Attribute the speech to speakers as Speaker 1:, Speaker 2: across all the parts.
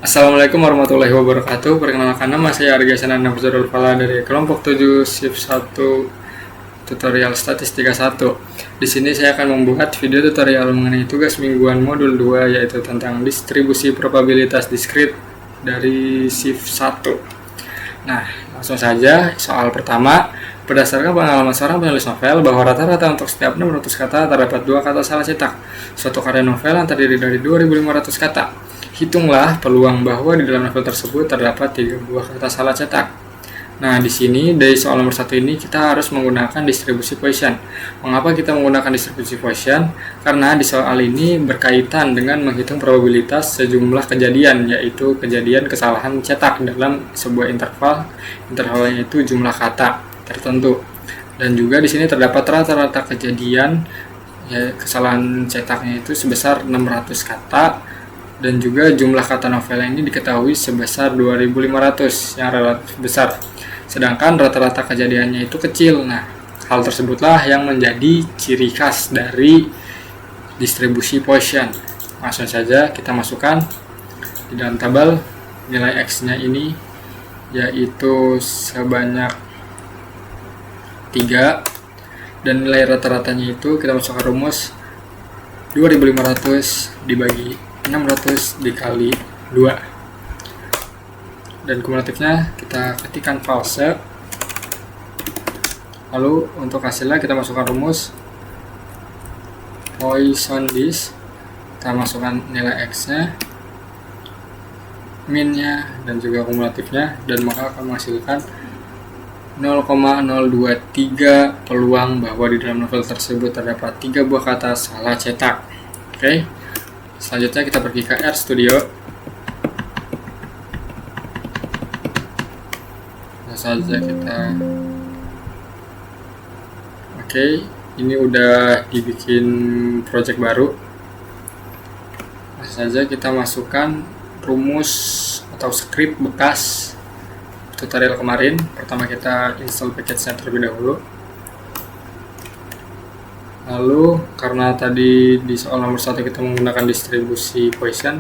Speaker 1: Assalamualaikum warahmatullahi wabarakatuh. Perkenalkan, nama saya Arga Sanana Nafzarul Fala dari kelompok 7 shift 1 tutorial statistika 1. Di sini saya akan membuat video tutorial mengenai tugas mingguan modul 2, yaitu tentang distribusi probabilitas diskrit dari shift 1. Nah, langsung saja soal pertama. Berdasarkan pengalaman seorang penulis novel bahwa rata-rata untuk setiap 600 kata terdapat 2 kata salah cetak. Suatu karya novel yang terdiri dari 2.500 kata. Hitunglah peluang bahwa di dalam novel tersebut terdapat 3 buah kata salah cetak. Nah, di sini dari soal nomor 1 ini kita harus menggunakan distribusi Poisson. Mengapa kita menggunakan distribusi Poisson? Karena di soal ini berkaitan dengan menghitung probabilitas sejumlah kejadian, yaitu kejadian kesalahan cetak dalam sebuah interval. Intervalnya itu jumlah kata tertentu. Dan juga di sini terdapat rata-rata kejadian, ya, kesalahan cetaknya itu sebesar 600 kata. Dan juga jumlah kata novel ini diketahui sebesar 2.500 yang relatif besar, sedangkan rata-rata kejadiannya itu kecil. Nah, hal tersebutlah yang menjadi ciri khas dari distribusi Poisson. Langsung saja kita masukkan di dalam tabel nilai X-nya ini, yaitu sebanyak 3, dan nilai rata-ratanya itu kita masukkan rumus 2.500 dibagi 600 dikali 2, dan kumulatifnya kita ketikkan false. Lalu untuk hasilnya kita masukkan rumus Poisson disk, kita masukkan nilai X nya, min nya, dan juga kumulatifnya, dan maka akan menghasilkan 0,023 peluang bahwa di dalam novel tersebut terdapat 3 buah kata salah cetak. Oke. Selanjutnya kita pergi ke RStudio. Saja kita. Oke, ini udah dibikin project baru. Saja kita masukkan rumus atau script bekas tutorial kemarin. Pertama kita install package-nya terlebih dahulu. Lalu karena tadi di soal nomor 1 kita menggunakan distribusi Poisson,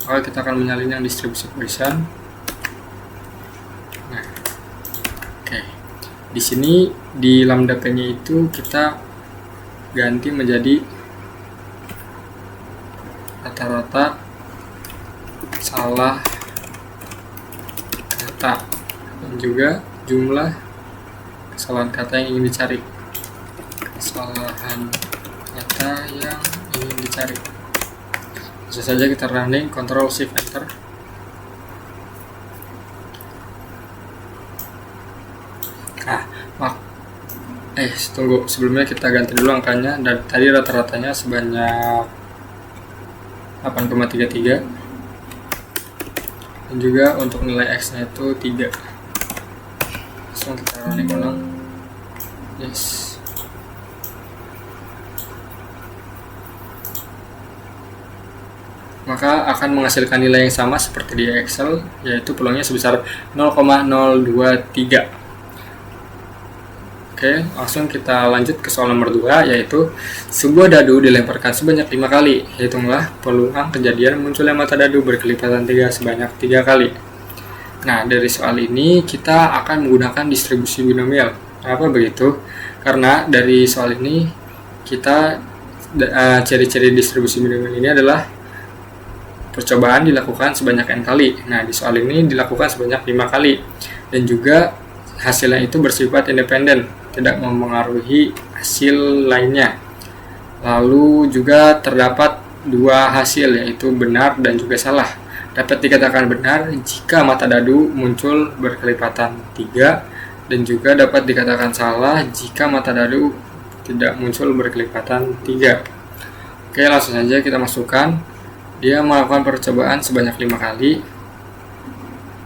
Speaker 1: maka kita akan menyalin yang distribusi Poisson. Nah, oke. Di sini di lambda p-nya itu kita ganti menjadi rata-rata salah kata dan juga jumlah kesalahan kata yang ingin dicari. Kesalahan kata yang ingin dicari. Bisa saja kita running, Ctrl Shift Enter. Nah, tunggu, sebelumnya kita ganti dulu angkanya. Dan tadi rata-ratanya sebanyak 8,33, dan juga untuk nilai X nya itu 3. Langsung kita running ulang. Yes. Maka akan menghasilkan nilai yang sama seperti di Excel, yaitu peluangnya sebesar 0,023. Oke, langsung kita lanjut ke soal nomor 2, yaitu sebuah dadu dilemparkan sebanyak 5 kali. Hitunglah peluang kejadian munculnya mata dadu berkelipatan 3 sebanyak 3 kali. Nah, dari soal ini kita akan menggunakan distribusi binomial. Kenapa begitu? Karena dari soal ini kita ciri-ciri distribusi binomial ini adalah percobaan dilakukan sebanyak n kali. Nah, di soal ini dilakukan sebanyak 5 kali. Dan juga hasilnya itu bersifat independen, tidak mempengaruhi hasil lainnya. Lalu juga terdapat 2 hasil, yaitu benar dan juga salah. Dapat dikatakan benar jika mata dadu muncul berkelipatan 3, dan juga dapat dikatakan salah jika mata dadu tidak muncul berkelipatan 3. Oke, langsung saja kita masukkan. Dia melakukan percobaan sebanyak 5 kali,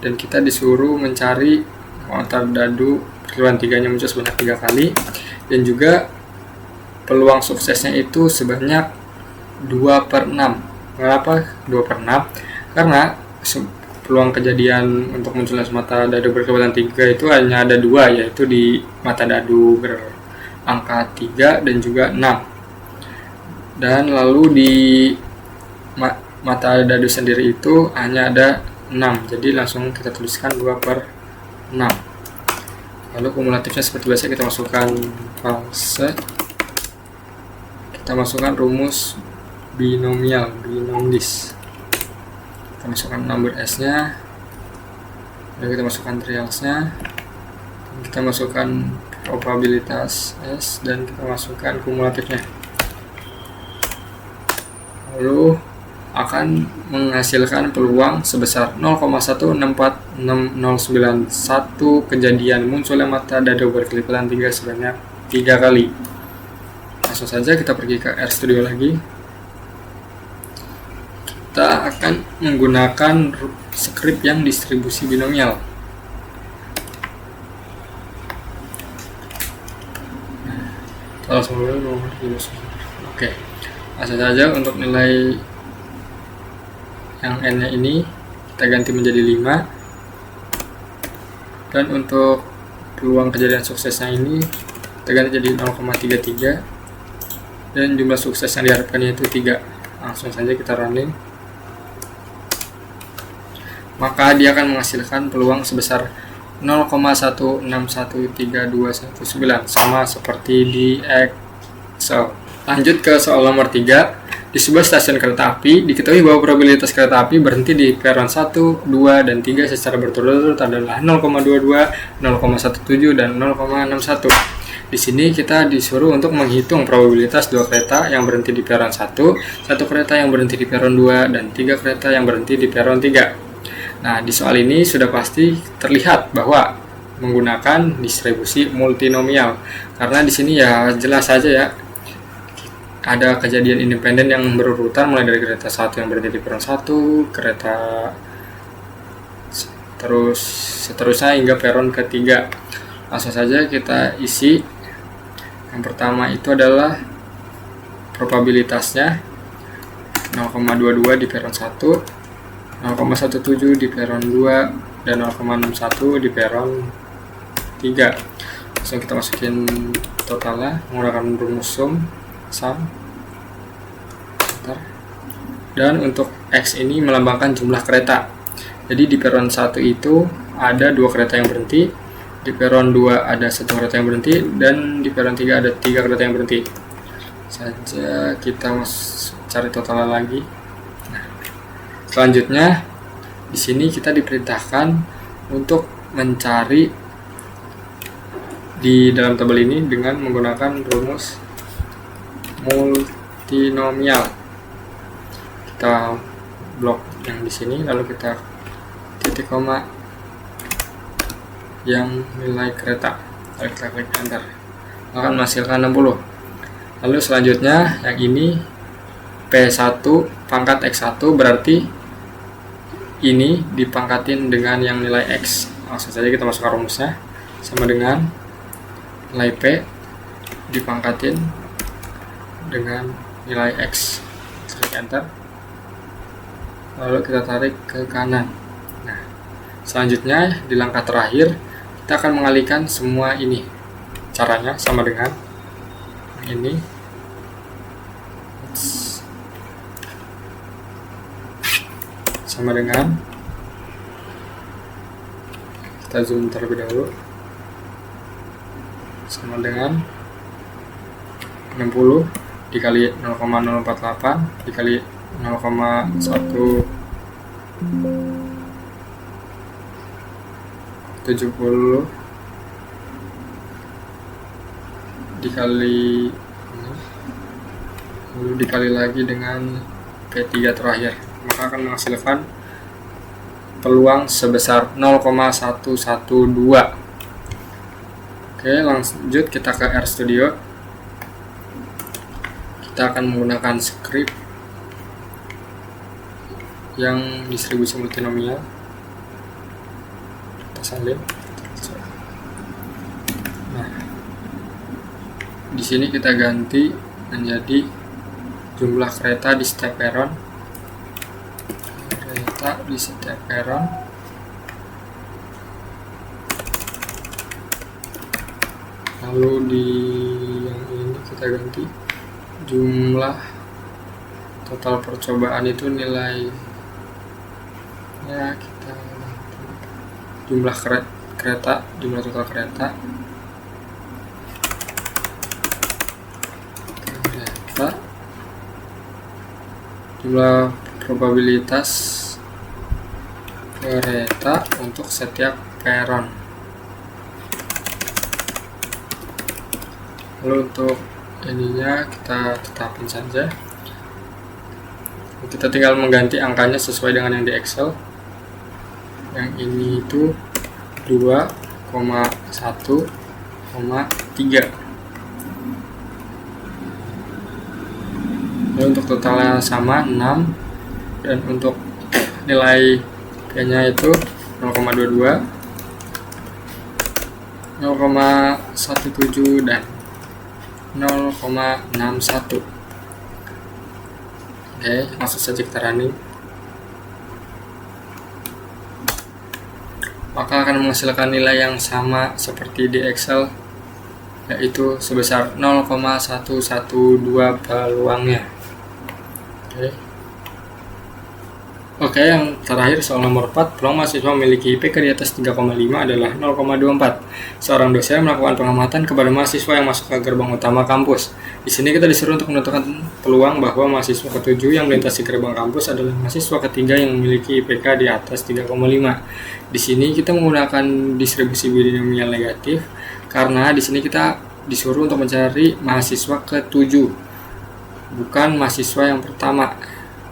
Speaker 1: dan kita disuruh mencari mata dadu berkelipatan 3-nya muncul sebanyak 3 kali, dan juga peluang suksesnya itu sebanyak 2/6. Kenapa 2/6? Karena peluang kejadian untuk munculnya mata dadu berkelipatan 3 itu hanya ada 2, yaitu di mata dadu berangka 3 dan juga 6. Dan lalu di mata dadu sendiri itu hanya ada 6. Jadi langsung kita tuliskan 2 per 6. Lalu kumulatifnya seperti biasa kita masukkan false. Kita masukkan rumus binomial, binomdis. Kita masukkan number s-nya. Lalu kita masukkan trials-nya. Kita masukkan probabilitas s dan kita masukkan kumulatifnya. Lalu akan menghasilkan peluang sebesar 0,164691 kejadian munculnya mata dado berkelipatan 3 sebanyak 3 kali. Langsung saja kita pergi ke RStudio lagi. Kita akan menggunakan skrip yang distribusi binomial. Oke, langsung saja untuk nilai yang n-nya ini kita ganti menjadi 5, dan untuk peluang kejadian suksesnya ini kita ganti jadi 0,33, dan jumlah sukses yang diharapkan yaitu 3. Langsung saja kita running, maka dia akan menghasilkan peluang sebesar 0,161329, sama seperti di Excel. Lanjut ke soal nomor 3. Di sebuah stasiun kereta api, diketahui bahwa probabilitas kereta api berhenti di peron 1, 2, dan 3 secara berturut-turut adalah 0,22, 0,17, dan 0,61. Di sini kita disuruh untuk menghitung probabilitas 2 kereta yang berhenti di peron 1, 1 kereta yang berhenti di peron 2, dan 3 kereta yang berhenti di peron 3. Nah, di soal ini sudah pasti terlihat bahwa menggunakan distribusi multinomial. Karena di sini ya jelas saja ya, ada kejadian independen yang berurutan mulai dari kereta 1 yang berhenti di peron 1, kereta terus seterusnya hingga peron ketiga. Langsung saja kita isi. Yang pertama itu adalah probabilitasnya 0,22 di peron 1, 0,17 di peron 2, dan 0,61 di peron 3. Langsung kita masukin totalnya menggunakan rumus sum. Dan untuk X ini melambangkan jumlah kereta. Jadi di peron 1 itu ada 2 kereta yang berhenti, di peron 2 ada 1 kereta yang berhenti, dan di peron 3 ada 3 kereta yang berhenti. Saja kita cari totalnya lagi. Nah, selanjutnya di sini kita diperintahkan untuk mencari di dalam tabel ini dengan menggunakan rumus multinomial. Kita blok yang di sini, lalu kita titik koma yang nilai kereta, lalu kita klik enter, akan menghasilkan 60. Lalu selanjutnya yang ini P1 pangkat X1 berarti ini dipangkatin dengan yang nilai X. Langsung saja kita masukkan rumusnya, sama dengan nilai P dipangkatin dengan nilai X. Klik enter, lalu kita tarik ke kanan. Nah, selanjutnya di langkah terakhir kita akan mengalihkan semua ini. Caranya sama dengan ini. Sama dengan, kita zoom terlebih dahulu, sama dengan 60 dikali 0,048 dikali 0,170 dikali lalu dikali lagi dengan P3 terakhir, maka akan menghasilkan peluang sebesar 0,112. Oke, lanjut kita ke RStudio. Kita akan menggunakan skrip yang distribusi multinomial. Kita salin. Nah, di sini kita ganti menjadi jumlah kereta di setiap peron. Kereta di setiap peron. Lalu di yang ini kita ganti jumlah total percobaan itu nilai ya kita jumlah kereta, jumlah total kereta, jumlah probabilitas kereta untuk setiap peron. Lalu untuk ininya kita tetapin saja. Kita tinggal mengganti angkanya sesuai dengan yang di Excel. Yang ini itu 2,1,3. Lalu untuk totalnya sama 6, dan untuk nilai P-nya itu 0,22, 0,17 dan 0,61. Oke, langsung saja kita running. Maka akan menghasilkan nilai yang sama seperti di Excel, yaitu sebesar 0,112 peluangnya. Oke, yang terakhir soal nomor 4, peluang mahasiswa memiliki IPK di atas 3,5 adalah 0,24. Seorang dosen melakukan pengamatan kepada mahasiswa yang masuk ke gerbang utama kampus. Di sini kita disuruh untuk menentukan peluang bahwa mahasiswa ke-7 yang melintasi gerbang kampus adalah mahasiswa ketiga yang memiliki IPK di atas 3,5. Di sini kita menggunakan distribusi binomial negatif karena di sini kita disuruh untuk mencari mahasiswa ke-7, bukan mahasiswa yang pertama,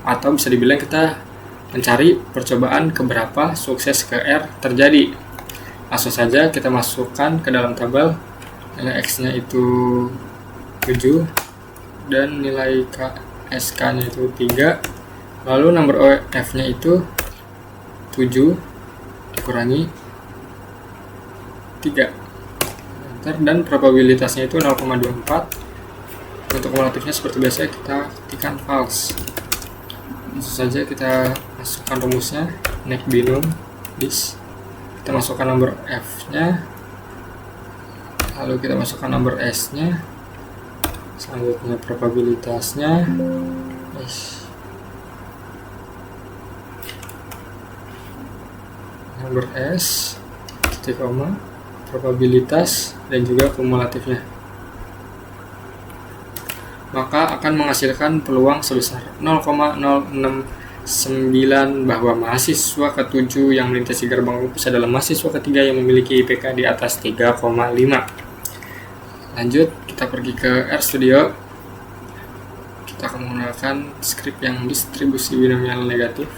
Speaker 1: atau bisa dibilang kita mencari percobaan keberapa sukses ke R terjadi. Langsung saja kita masukkan ke dalam tabel. Nilai X-nya itu 7 dan nilai SK-nya itu 3. Lalu number F-nya itu 7 dikurangi 3. Dan probabilitasnya itu 0,24. Untuk kumulatifnya seperti biasa kita ketikkan false. Langsung saja kita masukkan rumusnya, next binom this. Kita masukkan nomor F-nya, lalu kita masukkan nomor S-nya, selanjutnya probabilitasnya, nomor S, titik koma, probabilitas, dan juga kumulatifnya. Maka akan menghasilkan peluang sebesar 0,069 bahwa mahasiswa ke-7 yang melintasi gerbang kampus adalah mahasiswa ketiga yang memiliki IPK di atas 3,5. Lanjut, kita pergi ke RStudio. Kita akan menggunakan script yang distribusi binomial negatif.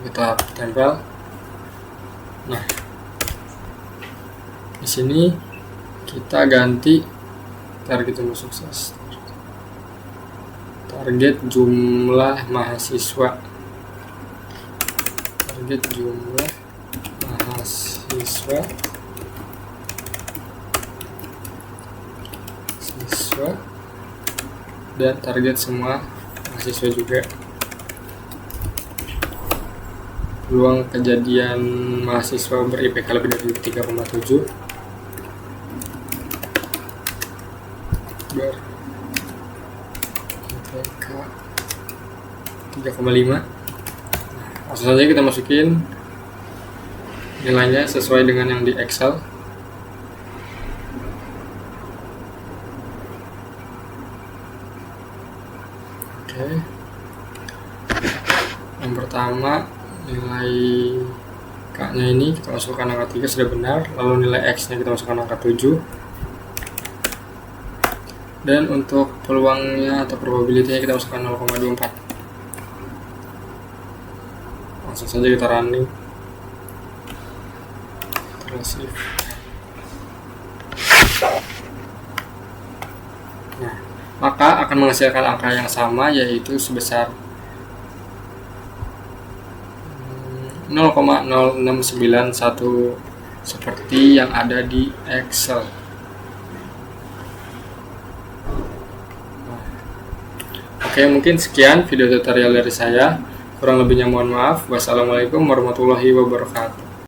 Speaker 1: Kita tempel. Nah, di sini kita ganti target jumlah sukses, target jumlah mahasiswa, target jumlah mahasiswa, dan target semua mahasiswa juga. Peluang kejadian mahasiswa ber-IPK lebih dari 3,7 ber-IPK 3,5. Langsung saja kita masukin nilainya sesuai dengan yang di Excel. Oke. Yang pertama, nilai K-nya ini kita masukkan angka 3 sudah benar, lalu nilai X-nya kita masukkan angka 7, dan untuk peluangnya atau probabilitasnya kita masukkan 0,24. Langsung saja kita running. Terus nah, maka akan menghasilkan angka yang sama, yaitu sebesar 0,0691 seperti yang ada di Excel. Oke, mungkin sekian video tutorial dari saya. Kurang lebihnya mohon maaf. Wassalamualaikum warahmatullahi wabarakatuh.